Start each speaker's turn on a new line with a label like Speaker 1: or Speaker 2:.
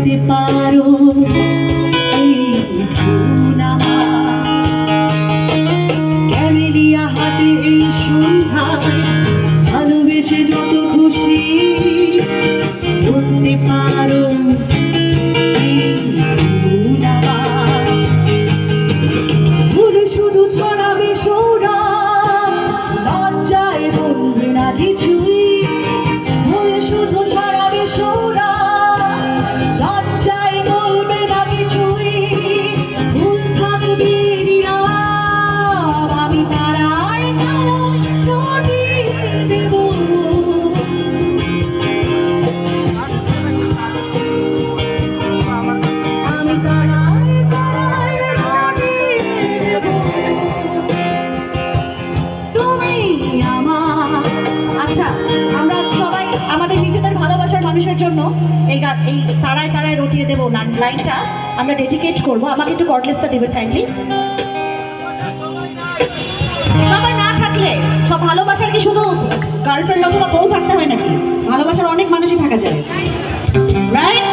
Speaker 1: বলতে পারো এই ধুন আমার ক্যামেলিয়া হাতে এই সন্ধ্যায় ভালোবেসে যত খুশি বলতে পারো এই ধুন আমার ভুল শুধু ছড়াবে সৌরভ লজ্জায় বলবে না কিছুই ভুল শুধু ছড়াবে সৌরভ লজ্জায় বলবে না কিছুই ভুল থাকবে নীরব আমি তারায় তারায় নদী দেব আমি তারায় তারায় নদী দেব তুমি আমার। আচ্ছা আমরা সবাই আমাদের নিজেদের ভালোবাসার মানুষের জন্য এই তারায় তারায় রটিয়ে দেবো লাইনটা আমরা ডেডিকেট করবো। আমাকে একটু কর্ডলেসটা দেবে কাইন্ডলি। সবাই না থাকলে সব ভালোবাসার কি শুধু গার্লফ্রেন্ড অথবা বউ থাকতে হয় নাকি? ভালোবাসার অনেক মানুষই থাকা যায়, রাইট?